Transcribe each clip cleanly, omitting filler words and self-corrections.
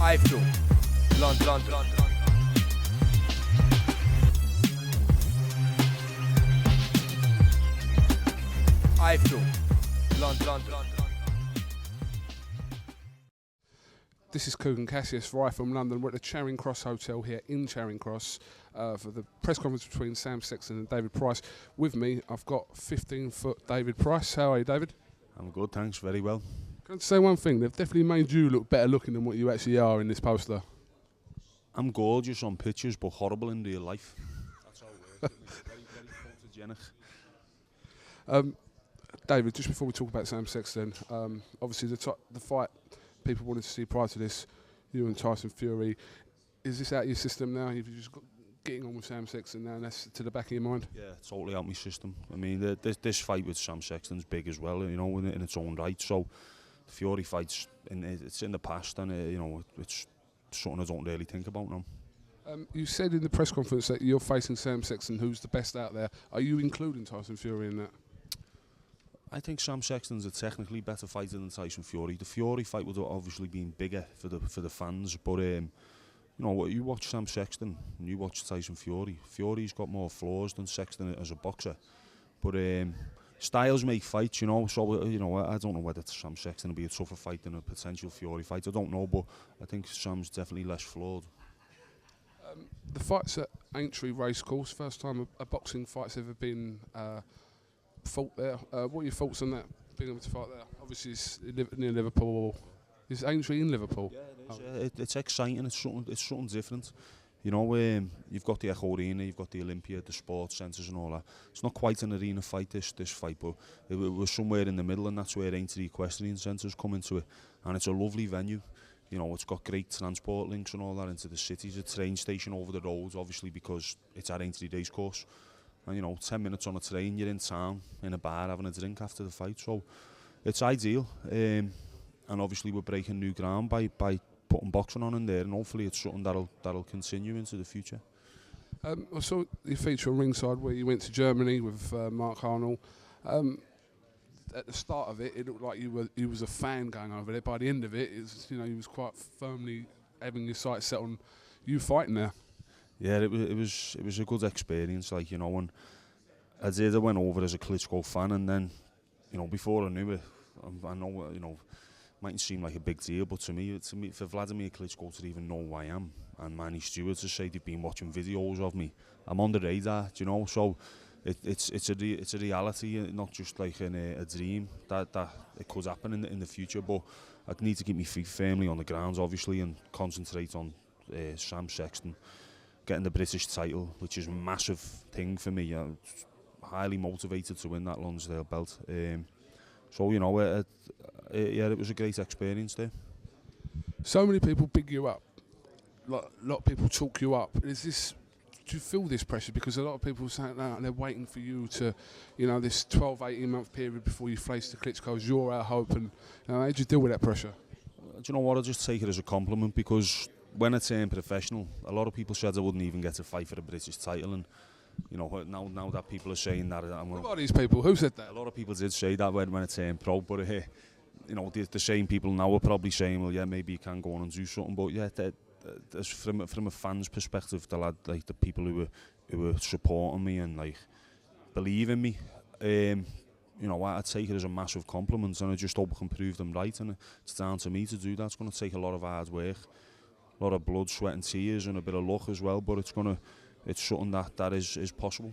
iFILM, London. iFILM, London. This is Kugan Cassius, right from London. We're at the Charing Cross Hotel here in Charing Cross for the press conference between Sam Sexton and David Price. With me, I've got 15-foot David Price. How are you, David? I'm good, thanks. Very well. Can I say one thing? They've definitely made you look better looking than what you actually are in this poster. I'm gorgeous on pictures, but horrible in real life. That's how it works. Very photogenic. David, just before we talk about Sam Sexton, obviously the fight people wanted to see prior to this, you and Tyson Fury, is this out of your system now? You've just got getting on with Sam Sexton now, and that's to the back of your mind? Yeah, totally out of my system. I mean, this fight with Sam Sexton's big as well, you know, in its own right. So the Fury fight's it's in the past, and you know, it's something I don't really think about now. You said in the press conference that you're facing Sam Sexton, who's the best out there. Are you including Tyson Fury in that? I think Sam Sexton's a technically better fighter than Tyson Fury. The Fury fight would have obviously been bigger for the fans, but you know, you watch Sam Sexton and you watch Tyson Fury. Fury's got more flaws than Sexton as a boxer, but styles make fights, you know. So you know, I don't know whether Sam Sexton will be a tougher fight than a potential Fury fight. I don't know, but I think Sam's definitely less flawed. The fight's at Aintree Racecourse. First time a boxing fight's ever been fought there. What are your thoughts on that, being able to fight there? Obviously it's near Liverpool. Is Aintree in Liverpool? Yeah, it is. It's exciting. It's something different. You know, you've got the Echo Arena, you've got the Olympia, the sports centres and all that. It's not quite an arena fight, this fight, but it was somewhere in the middle, and that's where Aintree Equestrian Centre's come into it. And it's a lovely venue. You know, it's got great transport links and all that into the city. There's a train station over the road, obviously, because it's at Aintree Racecourse. And you know, 10 minutes on a train, you're in town, in a bar, having a drink after the fight. So it's ideal. And obviously we're breaking new ground by putting boxing on in there, and hopefully it's something that'll continue into the future. I saw your feature on Ringside where you went to Germany with Mark Arnold. At the start of it, it looked like you was a fan going over there. By the end of it, you know, you was quite firmly having your sights set on you fighting there. Yeah, it was a good experience. Like, you know, when I went over as a Klitschko fan, and then, you know, before I knew it, I know, you know, mightn't seem like a big deal, but to me, for Vladimir Klitschko to even know who I am, and Manny Stewart to say they've been watching videos of me, I'm on the radar, do you know? So it's a reality, not just like a dream that it could happen in the future. But I need to keep my feet firmly on the ground, obviously, and concentrate on Sam Sexton getting the British title, which is a massive thing for me. I'm highly motivated to win that Lonsdale belt. So, you know, yeah, it was a great experience there. So many people big you up. Like, a lot of people talk you up. Do you feel this pressure? Because a lot of people are saying that they're waiting for you to, you know, this 12, 18 month period before you face the Klitschko's. You're our hope. And how do you deal with that pressure? Do you know what? I just take it as a compliment, because when I turned professional, a lot of people said I wouldn't even get to fight for a British title, and you know, now that people are saying that, what are these people? Who said that? A lot of people did say that when I turned pro, but you know, the same people now are probably saying, well, yeah, maybe you can go on and do something. But yeah, from a fan's perspective, the people who were supporting me and like believing me, you know, I take it as a massive compliment, and I just hope I can prove them right. And it's down to me to do that. It's going to take a lot of hard work, a lot of blood, sweat and tears, and a bit of luck as well, but it's something that is possible.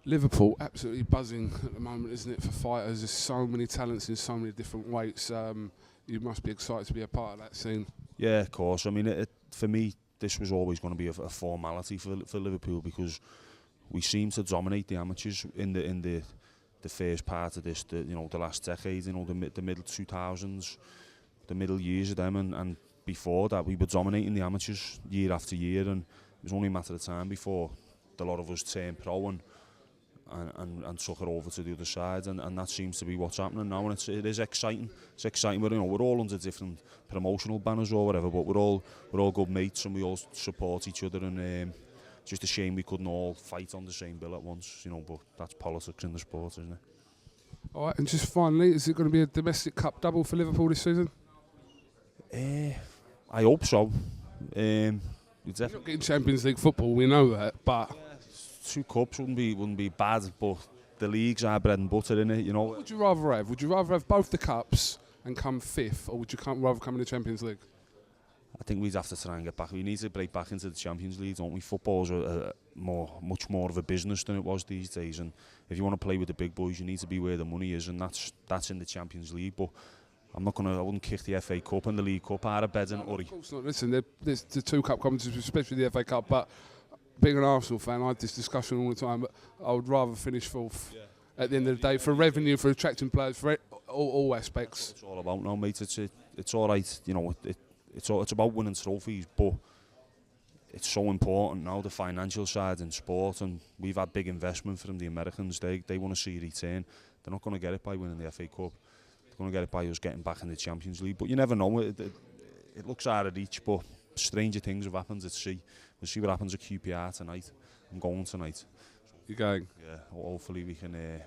Liverpool absolutely buzzing at the moment, isn't it, for fighters? There's so many talents in so many different weights. You must be excited to be a part of that scene. Yeah, of course. I mean, for me, this was always going to be a formality for Liverpool, because we seem to dominate the amateurs in the first part of this, you know, the last decade, you know, the middle 2000s, the middle years of them, and before that we were dominating the amateurs year after year, and it was only a matter of time before a lot of us turned pro and took it over to the other side, and that seems to be what's happening now, and it is exciting. It's exciting. We're all under different promotional banners or whatever, but we're all good mates, and we all support each other, and it's just a shame we couldn't all fight on the same bill at once, you know, but that's politics in the sport, isn't it? All right, and just finally, is it going to be a domestic cup double for Liverpool this season? I hope so. You're not getting Champions League football, we know that, but 2 cups wouldn't be bad, but the leagues are bread and butter, innit, you know. what would you rather have? Would you rather have both the cups and come 5th, or would you rather come in the Champions League? I think we'd have to try and get back. We need to break back into the Champions League, don't we? Football's much more of a business than it was these days, and if you want to play with the big boys, you need to be where the money is, and that's in the Champions League. But I wouldn't kick the FA Cup and the League Cup out of bed and hurry. Of course not. Listen, there's the 2 cup competitions, especially the FA Cup, but being an Arsenal fan, I had this discussion all the time, but I would rather finish 4th at the end of the day, for revenue, for attracting players, for all aspects. That's what it's all about now, mate. It's all right, you know, it's about winning trophies, but it's so important now, the financial side in sport, and we've had big investment from the Americans. They want to see a return. They're not going to get it by winning the FA Cup. They're going to get it by us getting back in the Champions League. But you never know. It looks out of reach, but stranger things have happened at sea. We'll see what happens at QPR tonight. I'm going tonight. You're going? Yeah, hopefully we can...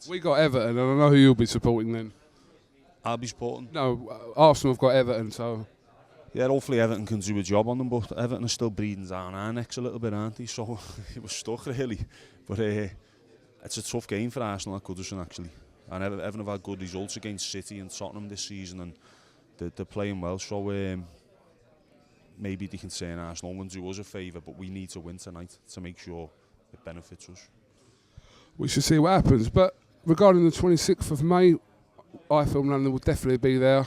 we got Everton, and I know who you'll be supporting then. I'll be supporting? No, Arsenal have got Everton, so... Yeah, hopefully Everton can do a job on them, but Everton are still breathing down our necks a little bit, aren't they? So it was stuck, really. But it's a tough game for Arsenal at Goodison, actually. And Everton have had good results against City and Tottenham this season, and they're playing well. So maybe they can say Arsenal won't do us a favour, but we need to win tonight to make sure it benefits us. We should see what happens. But regarding the 26th of May, iFILM London will definitely be there.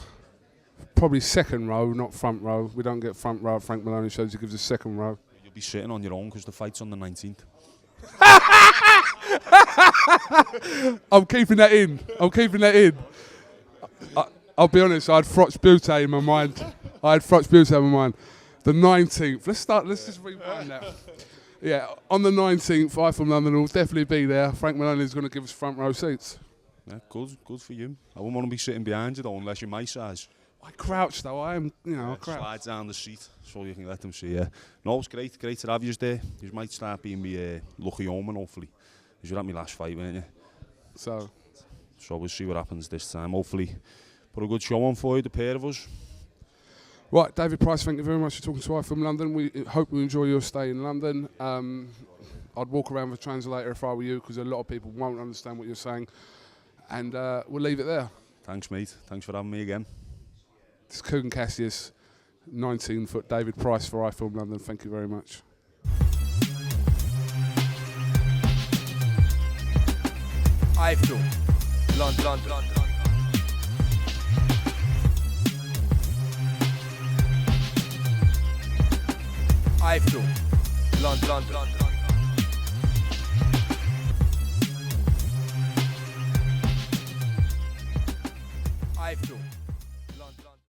Probably second row, not front row. We don't get front row. Frank Maloney shows he gives us second row. You'll be sitting on your own because the fight's on the 19th. I'm keeping that in. I'll be honest, I had Frotch Butte in my mind. The 19th. Let's just rewind that. Yeah, on the 19th, iFILM London will definitely be there. Frank Maloney is going to give us front row seats. Yeah, good for you. I wouldn't want to be sitting behind you though, unless you're my size. I crouch though, I am, I crouch. Slide down the seat so you can let them see you. No, it's great to have you there. You might start being me lucky omen, hopefully. Because you were at my last fight, weren't you? So we'll see what happens this time. Hopefully put a good show on for you, the pair of us. Right, David Price, thank you very much for talking to iFILM London. We hope you enjoy your stay in London. I'd walk around with a translator if I were you, because a lot of people won't understand what you're saying. And we'll leave it there. Thanks, mate. Thanks for having me again. This is Kugan Cassius, 19-foot David Price for iFILM London. Thank you very much. iFILM London. iFILM London. iFILM.